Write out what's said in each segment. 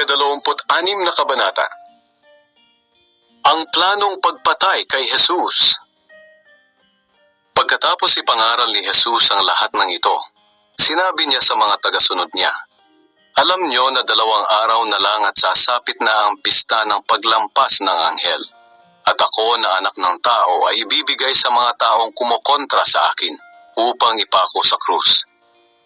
Ika-26 na kabanata. Ang planong pagpatay kay Jesus. Pagkatapos ipangaral ni Jesus ang lahat ng ito, sinabi niya sa mga tagasunod niya, "Alam niyo na 2 araw na lang at sasapit na ang pista ng paglampas ng anghel. At ako na anak ng tao ay ibibigay sa mga taong kumokontra sa akin upang ipako sa krus.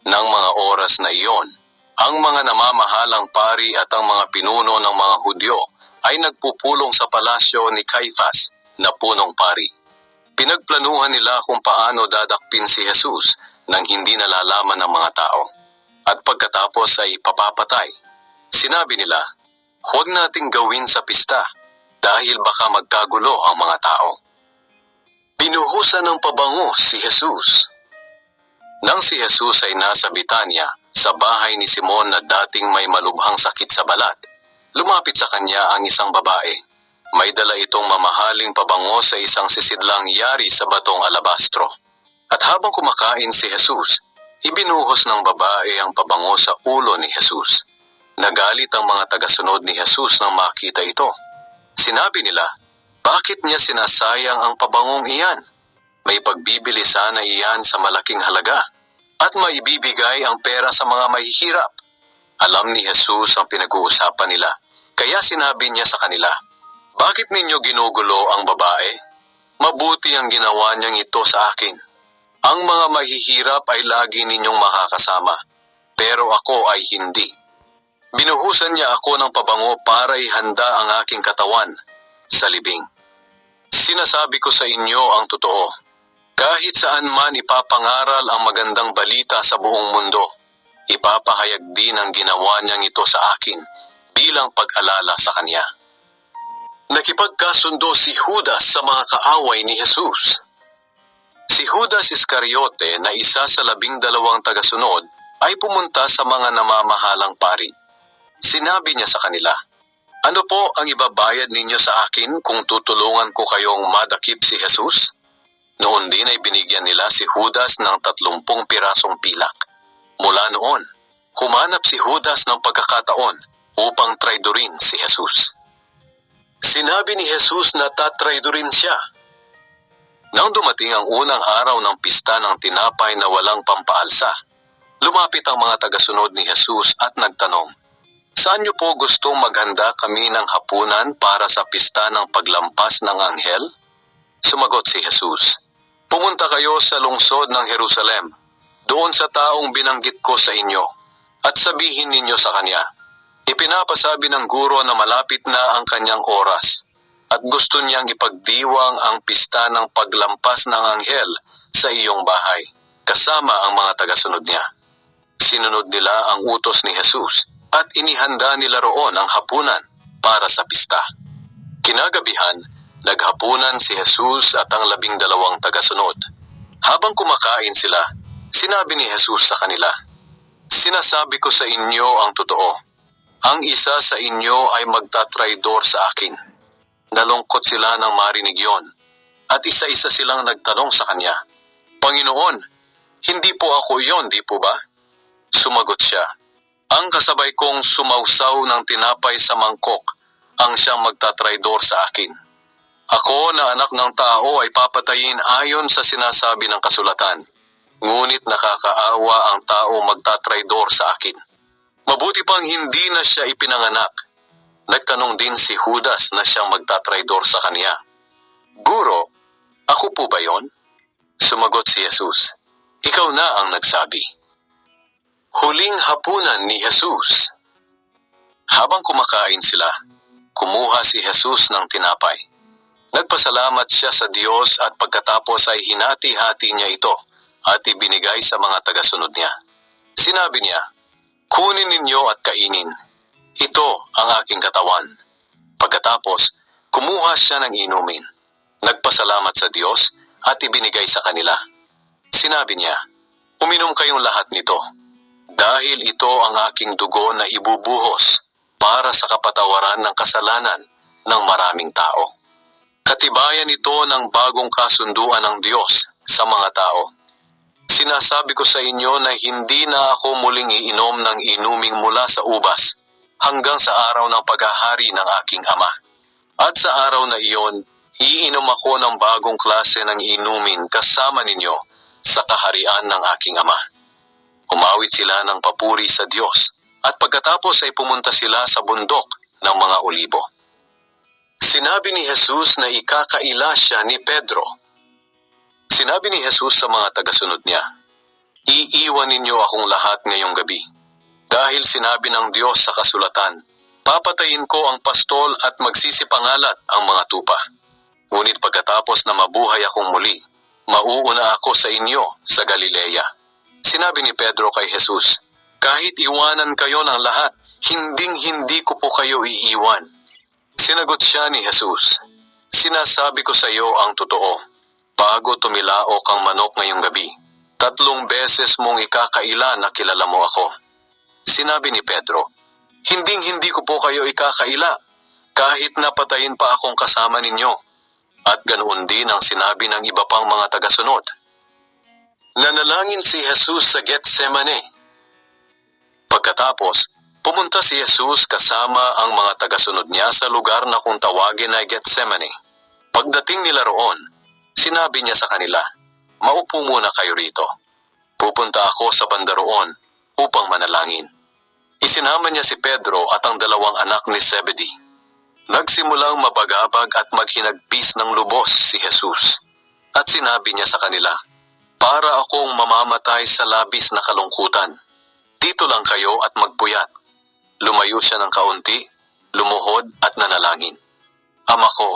Nang mga oras na iyon, ang mga namamahalang pari at ang mga pinuno ng mga Hudyo ay nagpupulong sa palasyo ni Caifas na punong pari. Pinagplanuhan nila kung paano dadakpin si Jesus nang hindi nalalaman ng mga tao. At pagkatapos ay papapatay. Sinabi nila, huwag nating gawin sa pista dahil baka magkagulo ang mga tao." Binuhusan ng pabango si Jesus. Nang si Jesus ay nasa Betania, sa bahay ni Simon na dating may malubhang sakit sa balat, lumapit sa kanya ang isang babae. May dala itong mamahaling pabango sa isang sisidlang yari sa batong alabastro. At habang kumakain si Jesus, ibinuhos ng babae ang pabango sa ulo ni Jesus. Nagalit ang mga tagasunod ni Jesus nang makita ito. Sinabi nila, bakit niya sinasayang ang pabangong iyan? May pagbibili sana iyan sa malaking halaga at maibibigay ang pera sa mga mahihirap. Alam ni Jesus ang pinag-uusapan nila, kaya sinabi niya sa kanila, bakit ninyo ginugulo ang babae? Mabuti ang ginawa niyang ito sa akin. Ang mga mahihirap ay lagi ninyong makakasama, pero ako ay hindi. Binuhusan niya ako ng pabango para ihanda ang aking katawan sa libing. Sinasabi ko sa inyo ang totoo. Kahit saan man ipapangaral ang magandang balita sa buong mundo, ipapahayag din ang ginawa niyang ito sa akin bilang pag-alala sa kanya. Nakipagkasundo si Judas sa mga kaaway ni Jesus. Si Judas Iscariote na isa sa 12 tagasunod ay pumunta sa mga namamahalang pari. Sinabi niya sa kanila, ano po ang ibabayad ninyo sa akin kung tutulungan ko kayong madakip si Jesus? Noon din ay binigyan nila si Judas ng 30 pirasong pilak. Mula noon, humanap si Judas ng pagkakataon upang traidorin si Jesus. Sinabi ni Jesus na tatraidorin siya. Nang dumating ang unang araw ng pista ng tinapay na walang pampaalsa, lumapit ang mga tagasunod ni Jesus at nagtanong, saan niyo po gustong maghanda kami ng hapunan para sa pista ng paglampas ng anghel? Sumagot si Jesus, pumunta kayo sa lungsod ng Jerusalem, doon sa taong binanggit ko sa inyo, at sabihin ninyo sa kanya, ipinapasabi ng guro na malapit na ang kanyang oras, at gusto niyang ipagdiwang ang pista ng paglampas ng anghel sa iyong bahay, kasama ang mga tagasunod niya. Sinunod nila ang utos ni Jesus, at inihanda nila roon ang hapunan para sa pista. Kinagabihan, naghapunan si Jesus at ang 12 tagasunod. Habang kumakain sila, sinabi ni Jesus sa kanila, sinasabi ko sa inyo ang totoo. Ang isa sa inyo ay magtatraidor sa akin. Nalungkot sila nang marinig yon, at isa-isa silang nagtanong sa kanya, Panginoon, hindi po ako iyon, di po ba? Sumagot siya, ang kasabay kong sumausaw ng tinapay sa mangkok ang siyang magtatraidor sa akin. Ako na anak ng tao ay papatayin ayon sa sinasabi ng kasulatan, ngunit nakakaawa ang tao magtatraidor sa akin. Mabuti pang hindi na siya ipinanganak. Nagtanong din si Judas na siyang magtatraidor sa kanya, Guro, ako po ba yon? Sumagot si Jesus, ikaw na ang nagsabi. Huling hapunan ni Jesus. Habang kumakain sila, kumuha si Jesus ng tinapay. Nagpasalamat siya sa Diyos at pagkatapos ay hinati-hati niya ito at ibinigay sa mga tagasunod niya. Sinabi niya, kunin ninyo at kainin. Ito ang aking katawan. Pagkatapos, kumuha siya ng inumin. Nagpasalamat sa Diyos at ibinigay sa kanila. Sinabi niya, uminom kayong lahat nito, dahil ito ang aking dugo na ibubuhos para sa kapatawaran ng kasalanan ng maraming tao. Katibayan ito ng bagong kasunduan ng Diyos sa mga tao. Sinasabi ko sa inyo na hindi na ako muling iinom ng inuming mula sa ubas hanggang sa araw ng paghahari ng aking Ama. At sa araw na iyon, iinom ako ng bagong klase ng inumin kasama ninyo sa kaharian ng aking Ama. Umawit sila ng papuri sa Diyos at pagkatapos ay pumunta sila sa bundok ng mga olibo. Sinabi ni Jesus na ikakaila siya ni Pedro. Sinabi ni Jesus sa mga tagasunod niya, "Iiwan ninyo akong lahat ngayong gabi. Dahil sinabi ng Diyos sa kasulatan, papatayin ko ang pastol at magsisipangalat ang mga tupa. Ngunit pagkatapos na mabuhay akong muli, mauuna ako sa inyo sa Galilea." Sinabi ni Pedro kay Jesus, "Kahit iwanan kayo ng lahat, hinding-hindi ko po kayo iiwan." Sinagot siya ni Jesus, "Sinasabi ko sa iyo ang totoo, bago tumilaok ang manok ngayong gabi, 3 beses mong ikakaila na kilala mo ako." Sinabi ni Pedro, "Hinding-hindi ko po kayo ikakaila, kahit napatayin pa akong kasama ninyo." At ganoon din ang sinabi ng iba pang mga tagasunod. Nanalangin si Jesus sa Getsemane. Pagkatapos, pumunta si Jesus kasama ang mga tagasunod niya sa lugar na kung tawagin ay Getsemane. Pagdating nila roon, sinabi niya sa kanila, "Maupo muna kayo rito. Pupunta ako sa banda roon upang manalangin." Isinama niya si Pedro at ang 2 anak ni Zebedee. Nagsimulang mabagabag at maghinagpis ng lubos si Jesus. At sinabi niya sa kanila, "Para akong mamamatay sa labis na kalungkutan. Dito lang kayo at magpuyat." Lumayo siya ng kaunti, lumuhod at nanalangin. "Ama ko,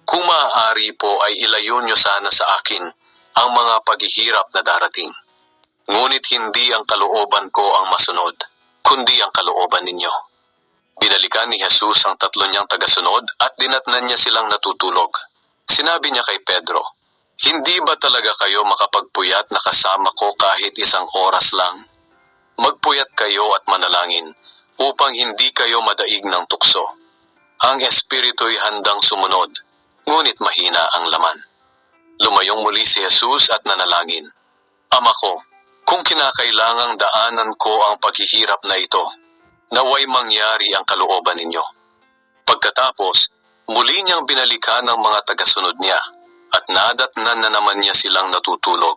kung maaari po ay ilayo niyo sana sa akin ang mga paghihirap na darating. Ngunit hindi ang kalooban ko ang masunod, kundi ang kalooban ninyo." Binalikan ni Jesus ang 3 niyang tagasunod at dinatnan niya silang natutulog. Sinabi niya kay Pedro, "Hindi ba talaga kayo makapagpuyat na kasama ko kahit isang oras lang? Magpuyat kayo at manalangin upang hindi kayo madaig ng tukso. Ang espiritu'y handang sumunod, ngunit mahina ang laman." Lumayong muli si Jesus at nanalangin, "Ama ko, kung kinakailangang daanan ko ang paghihirap na ito, naway mangyari ang kalooban ninyo." Pagkatapos, muli niyang binalikan ang mga tagasunod niya at nadatnan na naman niya silang natutulog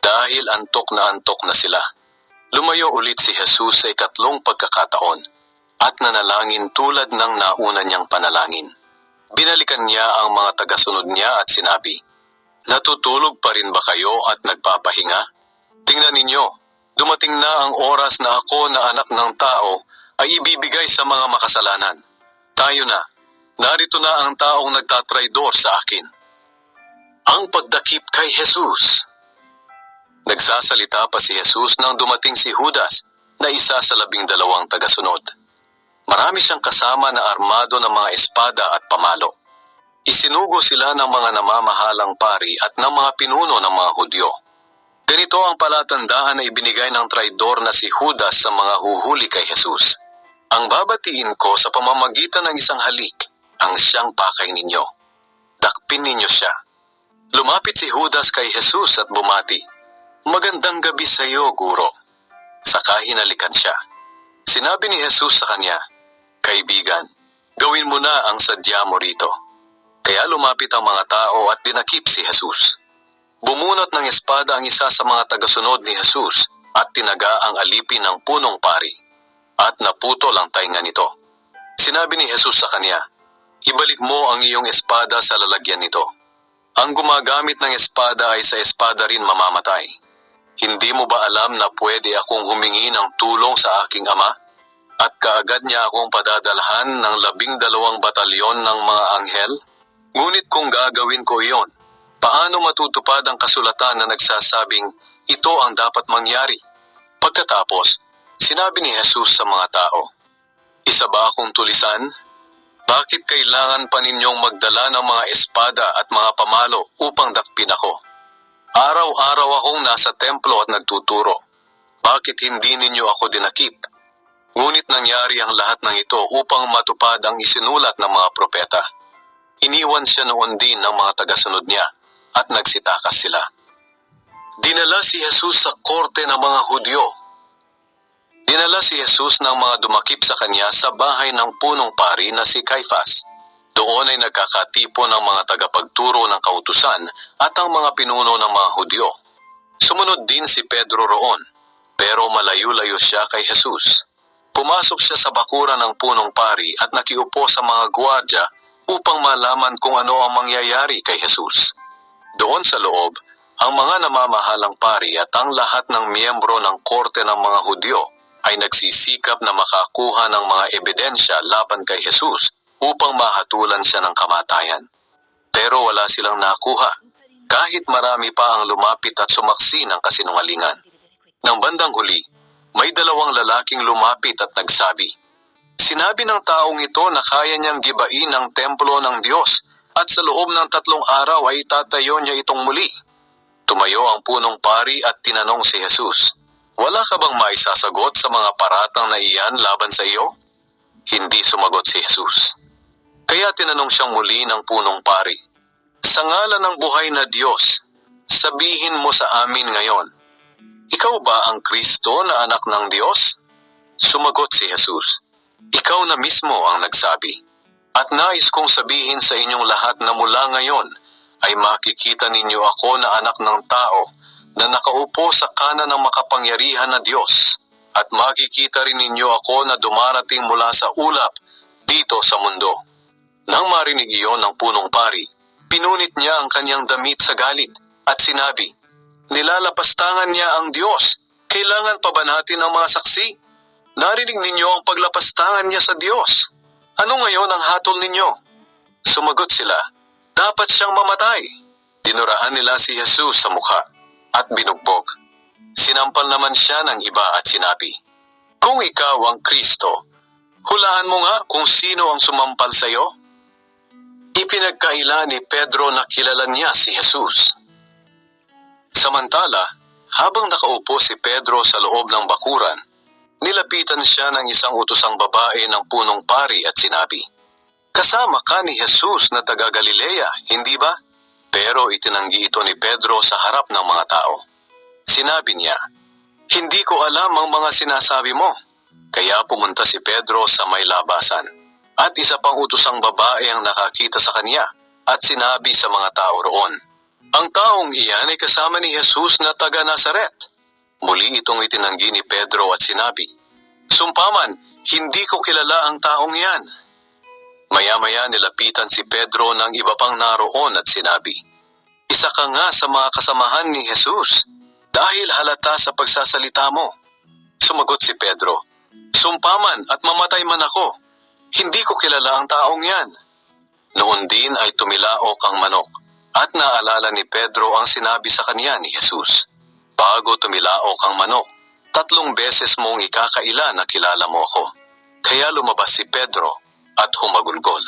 dahil antok na sila. Lumayo ulit si Jesus sa 3 pagkakataon at nanalangin tulad ng nauna niyang panalangin. Binalikan niya ang mga tagasunod niya at sinabi, "Natutulog pa rin ba kayo at nagpapahinga? Tingnan ninyo, dumating na ang oras na ako na anak ng tao ay ibibigay sa mga makasalanan. Tayo na, narito na ang taong nagtatraidor sa akin." Ang pagdakip kay Jesus. Nagsasalita pa si Jesus nang dumating si Judas na isa sa 12 tagasunod. Marami siyang kasama na armado ng mga espada at pamalo. Isinugo sila ng mga namamahalang pari at ng mga pinuno ng mga Hudyo. Ganito ang palatandaan na ibinigay ng traidor na si Judas sa mga huhuli kay Jesus. "Ang babatiin ko sa pamamagitan ng isang halik ang siyang pakay ninyo. Dakpin ninyo siya." Lumapit si Judas kay Jesus at bumati, "Magandang gabi sa iyo, Guro." Saka hinalikan siya. Sinabi ni Jesus sa kanya, "Kaibigan, gawin mo na ang sadya mo rito." Kaya lumapit ang mga tao at dinakip si Jesus. Bumunot ng espada ang isa sa mga tagasunod ni Jesus at tinaga ang alipin ng punong pari at naputol ang tainga nito. Sinabi ni Jesus sa kanya, "Ibalik mo ang iyong espada sa lalagyan nito. Ang gumagamit ng espada ay sa espada rin mamamatay. Hindi mo ba alam na pwede akong humingi ng tulong sa aking Ama? At kaagad niya akong padadalhan ng 12 batalyon ng mga anghel? Ngunit kung gagawin ko iyon, paano matutupad ang kasulatan na nagsasabing ito ang dapat mangyari?" Pagkatapos, sinabi ni Jesus sa mga tao, "Isa ba akong tulisan? Bakit kailangan pa ninyong magdala ng mga espada at mga pamalo upang dakpin ako? Araw-araw akong nasa templo at nagtuturo. Bakit hindi ninyo ako dinakip? Ngunit nangyari ang lahat ng ito upang matupad ang isinulat ng mga propeta." Iniwan siya noon din ng mga tagasunod niya at nagsitakas sila. Dinala si Jesus sa korte ng mga Hudyo. Dinala si Jesus ng mga dumakip sa kanya sa bahay ng punong pari na si Caifas. Doon ay nagkakatipon ng mga tagapagturo ng kautusan at ang mga pinuno ng mga Hudyo. Sumunod din si Pedro roon, pero malayo-layo siya kay Jesus. Pumasok siya sa bakuran ng punong pari at nakiupo sa mga gwardya upang malaman kung ano ang mangyayari kay Jesus. Doon sa loob, ang mga namamahalang pari at ang lahat ng miyembro ng korte ng mga Hudyo ay nagsisikap na makakuha ng mga ebidensya laban kay Jesus upang mahatulan siya ng kamatayan. Pero wala silang nakuha, kahit marami pa ang lumapit at sumaksi ng kasinungalingan. Nang bandang huli, may dalawang lalaking lumapit at nagsabi, "Sinabi ng taong ito na kaya niyang gibain ang templo ng Diyos at sa loob ng 3 araw ay itatayo niya itong muli." Tumayo ang punong pari at tinanong si Jesus, "Wala ka bang maisasagot sa mga paratang na iyan laban sa iyo?" Hindi sumagot si Jesus. Kaya tinanong siyang muli ng punong pari, "Sa ngalan ng buhay na Diyos, sabihin mo sa amin ngayon, ikaw ba ang Kristo na anak ng Diyos?" Sumagot si Jesus, "Ikaw na mismo ang nagsabi. At nais kong sabihin sa inyong lahat na mula ngayon ay makikita ninyo ako na anak ng tao na nakaupo sa kanan ng makapangyarihan na Diyos. At makikita rin ninyo ako na dumarating mula sa ulap dito sa mundo." Nang marinig iyon ng punong pari, pinunit niya ang kanyang damit sa galit at sinabi, "Nilalapastangan niya ang Diyos. Kailangan pa ba natin ang mga saksi? Narinig ninyo ang paglapastangan niya sa Diyos. Ano ngayon ang hatol ninyo?" Sumagot sila, "Dapat siyang mamatay." Dinuraan nila si Jesus sa mukha at binugbog. Sinampal naman siya ng iba at sinabi, "Kung ikaw ang Kristo, hulaan mo nga kung sino ang sumampal sa iyo." Ipinagkaila ni Pedro na kilala niya si Jesus. Samantala, habang nakaupo si Pedro sa loob ng bakuran, nilapitan siya ng isang utosang babae ng punong pari at sinabi, "Kasama ka ni Jesus na taga Galilea, hindi ba?" Pero itinanggi ito ni Pedro sa harap ng mga tao. Sinabi niya, "Hindi ko alam ang mga sinasabi mo." Kaya pumunta si Pedro sa may labasan. At isa pang utosang babae ang nakakita sa kanya at sinabi sa mga tao roon, "Ang taong iyan ay kasama ni Jesus na taga Nazaret." Muli itong itinanggi ni Pedro at sinabi, "Sumpaman, hindi ko kilala ang taong iyan." Maya-maya nilapitan si Pedro ng iba pang naroon at sinabi, "Isa ka nga sa mga kasamahan ni Jesus, dahil halata sa pagsasalita mo." Sumagot si Pedro, "Sumpaman at mamatay man ako, hindi ko kilala ang taong yan." Noon din ay tumilaok ang manok at naalala ni Pedro ang sinabi sa kanya ni Jesus, "Bago tumilaok ang manok, 3 beses mong ikakaila na kilala mo ako." Kaya lumabas si Pedro at humagulgol.